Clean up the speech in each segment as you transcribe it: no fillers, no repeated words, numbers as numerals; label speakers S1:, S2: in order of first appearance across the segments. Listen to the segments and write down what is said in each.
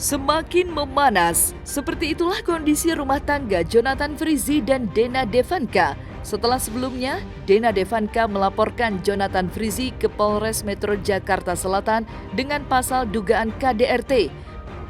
S1: Semakin memanas, seperti itulah kondisi rumah tangga Jonathan Frizzy dan Dena Devanka. Setelah sebelumnya, Dena Devanka melaporkan Jonathan Frizzy ke Polres Metro Jakarta Selatan dengan pasal dugaan KDRT.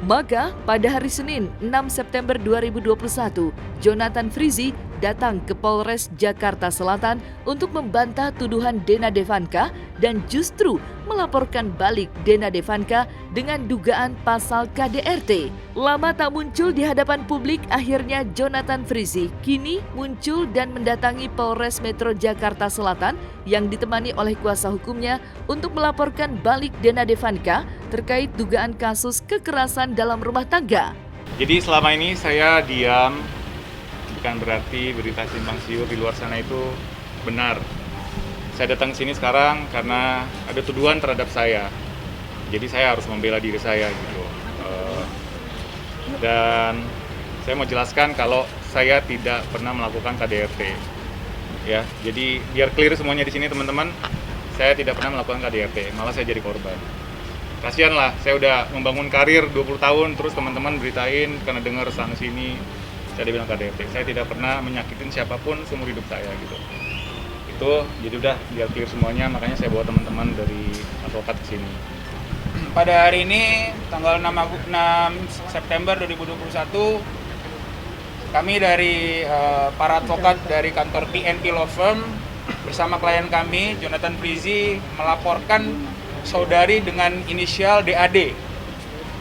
S1: Maka, pada hari Senin 6 September 2021, Jonathan Frizzy datang ke Polres Jakarta Selatan untuk membantah tuduhan Dena Devanka dan justru melaporkan balik Dena Devanka dengan dugaan pasal KDRT. Lama tak muncul di hadapan publik, akhirnya Jonathan Frizzy kini muncul dan mendatangi Polres Metro Jakarta Selatan yang ditemani oleh kuasa hukumnya untuk melaporkan balik Dena Devanka terkait dugaan kasus kekerasan dalam rumah tangga.
S2: Jadi selama ini saya diam, bukan berarti berita simpang siur di luar sana itu benar. Saya datang ke sini sekarang karena ada tuduhan terhadap saya. Jadi saya harus membela diri saya gitu. Dan saya mau jelaskan kalau saya tidak pernah melakukan KDRT. Ya, jadi biar clear semuanya di sini teman-teman, saya tidak pernah melakukan KDRT, malah saya jadi korban. Kasian lah, saya udah membangun karir 20 tahun, terus teman-teman beritain karena dengar sana sini, saya bilang KDRT. Saya tidak pernah menyakitin siapapun seumur hidup saya gitu. Itu jadi udah biar clear semuanya, makanya saya bawa teman-teman dari advokat ke sini.
S3: Pada hari ini, tanggal 6 September 2021, kami dari para advokat dari kantor PNP Law Firm bersama klien kami, Jonathan Frizzy, melaporkan saudari dengan inisial DAD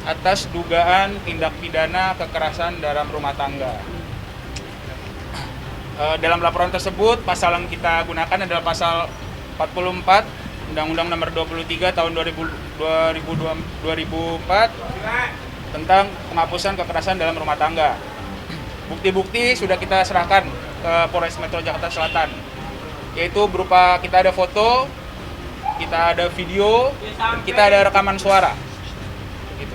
S3: atas dugaan tindak pidana kekerasan dalam rumah tangga. Dalam laporan tersebut, pasal yang kita gunakan adalah pasal 44 Undang-Undang Nomor 23 Tahun 2004 tentang penghapusan kekerasan dalam rumah tangga. Bukti-bukti sudah kita serahkan ke Polres Metro Jakarta Selatan, yaitu berupa kita ada foto, kita ada video, dan kita ada rekaman suara. Gitu.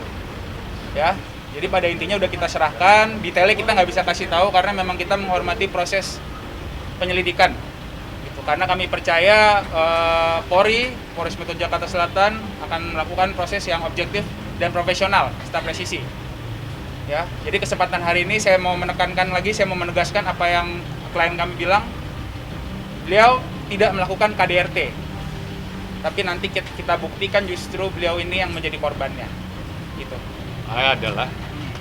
S3: Ya. Jadi pada intinya udah kita serahkan, detailnya kita nggak bisa kasih tahu karena memang kita menghormati proses penyelidikan. Gitu. Karena kami percaya Polres Metro Jakarta Selatan akan melakukan proses yang objektif dan profesional serta presisi. Ya, jadi kesempatan hari ini saya mau menekankan lagi, saya mau menegaskan apa yang klien kami bilang. Beliau tidak melakukan KDRT, tapi nanti kita buktikan justru beliau ini yang menjadi korbannya. Gitu.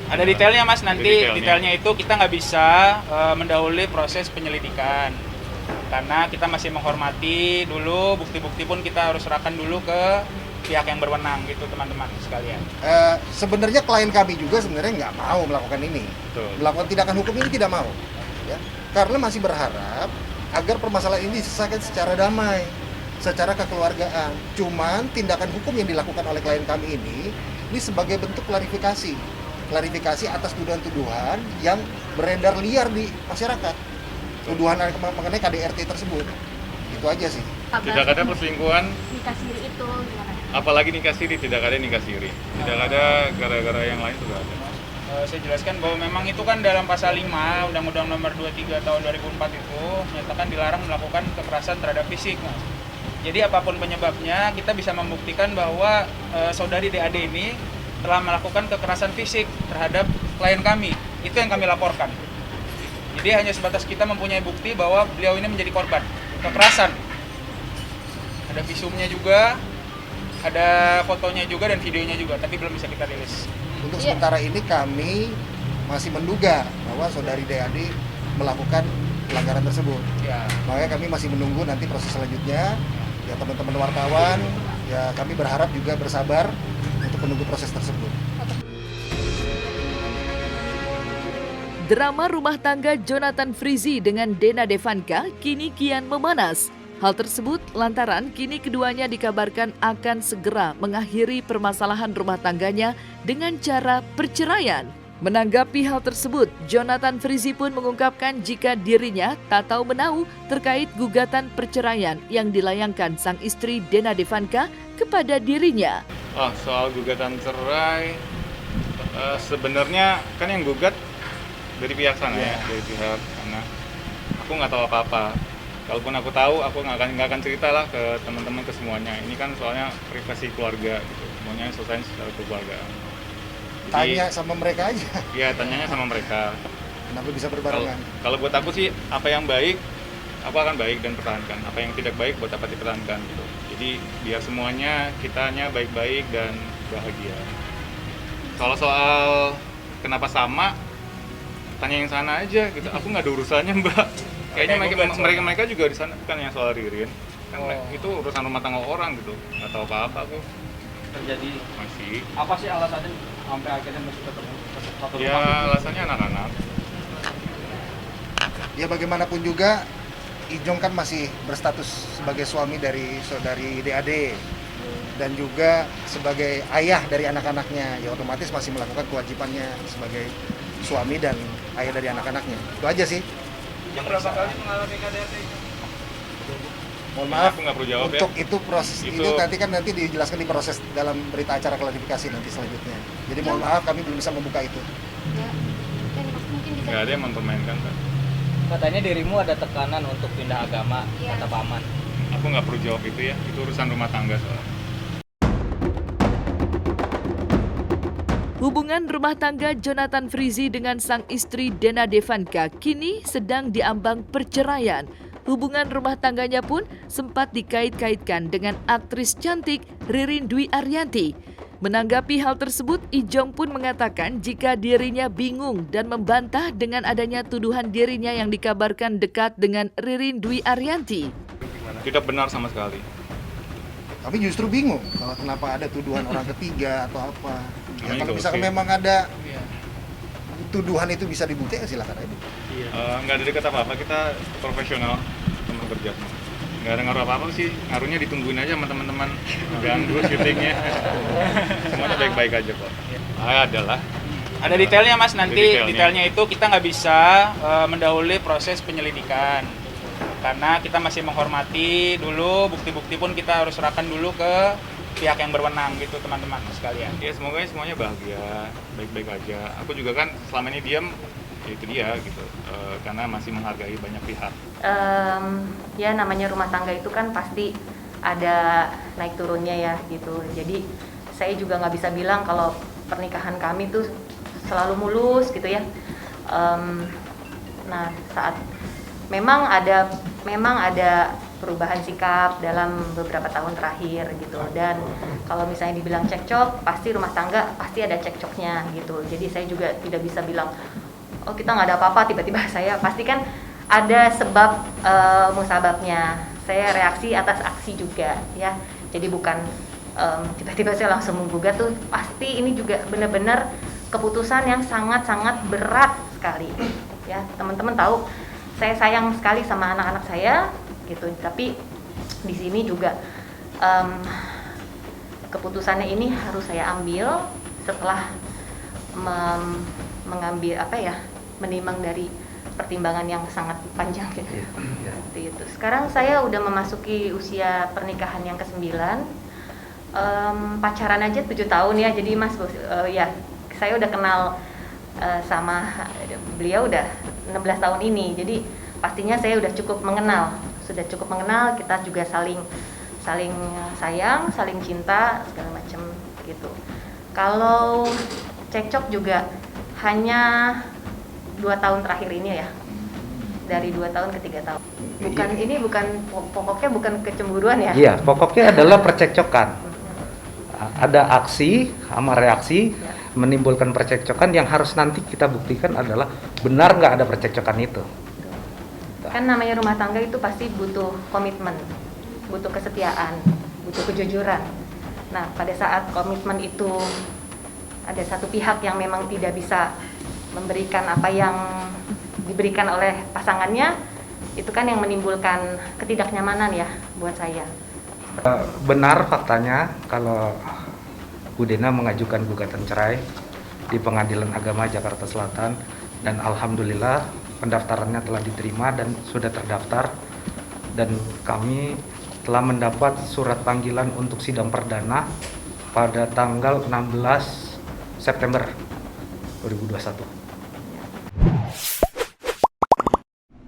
S3: Ada detailnya mas, nanti detailnya itu kita nggak bisa mendahului proses penyelidikan karena kita masih menghormati dulu, bukti-bukti pun kita harus serahkan dulu ke pihak yang berwenang gitu teman-teman sekalian.
S4: Sebenarnya klien kami juga sebenarnya nggak mau melakukan ini.
S2: Betul.
S4: Melakukan tindakan hukum ini tidak mau, ya, karena masih berharap agar permasalahan ini diselesaikan secara damai, secara kekeluargaan. Cuman tindakan hukum yang dilakukan oleh klien kami ini sebagai bentuk klarifikasi atas tuduhan-tuduhan yang beredar liar di masyarakat, tuduhan mengenai KDRT tersebut. Itu aja sih.
S2: Tidak ada perselingkuhan,
S5: Nikah siri itu gimana?
S2: apalagi nikah siri, tidak ada nikah siri. Tidak ada gara-gara yang lain juga ada.
S3: Saya jelaskan bahwa memang itu kan dalam pasal 5 Undang-Undang Nomor 23 Tahun 2004 itu menyatakan dilarang melakukan kekerasan terhadap fisik. Mas. Jadi apapun penyebabnya kita bisa membuktikan bahwa saudari DAD ini telah melakukan kekerasan fisik terhadap klien kami. Itu yang kami laporkan. Jadi hanya sebatas kita mempunyai bukti bahwa beliau ini menjadi korban kekerasan. Ada visumnya juga, ada fotonya juga dan videonya juga, tapi belum bisa kita rilis.
S4: Untuk sementara ini kami masih menduga bahwa saudari DAD melakukan pelanggaran tersebut.
S3: Ya.
S4: Makanya kami masih menunggu nanti proses selanjutnya. Ya teman-teman wartawan, ya kami berharap juga bersabar untuk menunggu proses tersebut.
S1: Drama rumah tangga Jonathan Frizzy dengan Dena Devanka kini kian memanas. Hal tersebut lantaran kini keduanya dikabarkan akan segera mengakhiri permasalahan rumah tangganya dengan cara perceraian. Menanggapi hal tersebut, Jonathan Frizzy pun mengungkapkan jika dirinya tak tahu menahu terkait gugatan perceraian yang dilayangkan sang istri Dena Devanka kepada dirinya.
S2: Soal gugatan cerai, sebenarnya kan yang gugat dari pihak sana ya, dari pihak sana. Aku nggak tahu apa-apa. Kalaupun aku tahu, aku nggak akan cerita lah ke teman-teman, ke semuanya. Ini kan soalnya privasi keluarga, gitu. Semuanya selesai secara kekeluargaan.
S4: Tanya sama mereka aja.
S2: Ya, tanyanya sama mereka.
S4: Kenapa bisa
S2: Kalau
S4: berbarengan?
S2: kalau buat aku sih, apa yang baik, aku akan baik dan pertahankan. Apa yang tidak baik, buat apa dipertahankan gitu. Jadi biar semuanya kitanya baik-baik dan bahagia. Kalau soal kenapa sama, tanya yang sana aja gitu. Aku nggak ada urusannya, Mbak. Kayaknya mereka juga di sana kan yang soal Ririn. Kan itu urusan rumah tangga orang gitu. Nggak tahu apa-apa aku.
S5: Terjadi
S2: Masih.
S5: apa sih alasannya sampai akhirnya masih ketemu satu
S2: Ya
S5: rumah?
S2: alasannya anak-anak.
S4: Ya bagaimanapun juga Ijong kan masih berstatus sebagai suami dari saudari DAD dan juga sebagai ayah dari anak-anaknya. Ya otomatis masih melakukan kewajibannya sebagai suami dan ayah dari anak-anaknya. Itu aja sih.
S5: Yang berapa kali mengalami KDRT?
S4: Mohon maaf,
S2: Aku nggak perlu jawab ya.
S4: untuk itu proses itu
S2: Itu-
S4: nanti dijelaskan di proses dalam berita acara klarifikasi nanti selanjutnya. Jadi mohon maaf kami belum bisa membuka itu.
S6: Ya, dan mungkin bisa.
S2: Nggak ada yang mempermainkan kan.
S5: Katanya dirimu ada tekanan untuk pindah agama,
S6: Iya.
S5: kata paman.
S2: Aku nggak perlu jawab itu ya. Itu urusan rumah tangga soalnya.
S1: Hubungan rumah tangga Jonathan Frizzy dengan sang istri Dena Devanka kini sedang diambang perceraian. Hubungan rumah tangganya pun sempat dikait-kaitkan dengan aktris cantik Ririn Dwi Ariyanti. Menanggapi hal tersebut, Ijong pun mengatakan jika dirinya bingung dan membantah dengan adanya tuduhan dirinya yang dikabarkan dekat dengan Ririn Dwi Ariyanti.
S2: Tidak benar sama sekali.
S4: Kami justru bingung kalau kenapa ada tuduhan orang ketiga atau apa. Ya,
S2: Nah,
S4: kalau
S2: itu,
S4: misalkan
S2: oke.
S4: memang ada tuduhan itu bisa dibuktikan silakan aja.
S2: Nggak ada dekat apa-apa, kita profesional teman kerja semua. Nggak ada ngaruh apa-apa sih, ngaruhnya ditungguin aja sama teman-teman. Ganggu syutingnya. Semuanya baik-baik aja kok. Adalah.
S3: Ada detailnya Mas, nanti
S2: Detailnya.
S3: detailnya itu kita nggak bisa mendahului proses penyelidikan. Karena kita masih menghormati dulu, bukti-bukti pun kita harus serahkan dulu ke pihak yang berwenang gitu teman-teman sekalian.
S2: Ya semoga semuanya bahagia, baik-baik aja. Aku juga kan selama ini diam, ya itu dia gitu. Karena masih menghargai banyak pihak.
S6: Ya namanya rumah tangga itu kan pasti ada naik turunnya ya gitu. Jadi saya juga nggak bisa bilang kalau pernikahan kami tuh selalu mulus gitu ya. Nah saat memang ada perubahan sikap dalam beberapa tahun terakhir gitu, dan kalau misalnya dibilang cekcok, pasti rumah tangga pasti ada cekcoknya gitu. Jadi saya juga tidak bisa bilang oh kita nggak ada apa-apa, tiba-tiba saya pasti kan ada sebab musababnya. Saya reaksi atas aksi juga ya, jadi bukan tiba-tiba saya langsung menggugat tuh. Pasti ini juga benar-benar keputusan yang sangat-sangat berat sekali ya. Teman-teman tahu saya sayang sekali sama anak-anak saya gitu, tapi di sini juga keputusannya ini harus saya ambil setelah mengambil menimbang dari pertimbangan yang sangat panjang gitu. Seperti itu. Sekarang saya udah memasuki usia pernikahan yang ke-9. Pacaran aja 7 tahun ya. Jadi Mas ya saya udah kenal sama beliau udah 16 tahun ini. Jadi pastinya saya udah cukup mengenal. Kita juga saling sayang, saling cinta segala macam gitu. Kalau cekcok juga hanya 2 tahun terakhir ini ya, dari 2 tahun ke 3 tahun. Pokoknya bukan kecemburuan ya.
S7: Iya, pokoknya adalah percekcokan. Ada aksi sama reaksi menimbulkan percekcokan yang harus nanti kita buktikan adalah benar nggak ada percekcokan itu.
S6: Kan namanya rumah tangga itu pasti butuh komitmen, butuh kesetiaan, butuh kejujuran. Nah, pada saat komitmen itu ada satu pihak yang memang tidak bisa memberikan apa yang diberikan oleh pasangannya, itu kan yang menimbulkan ketidaknyamanan ya buat saya.
S7: Benar faktanya kalau Bu Dena mengajukan gugatan cerai di Pengadilan Agama Jakarta Selatan, dan alhamdulillah pendaftarannya telah diterima dan sudah terdaftar, dan kami telah mendapat surat panggilan untuk sidang perdana pada tanggal 16 September 2021.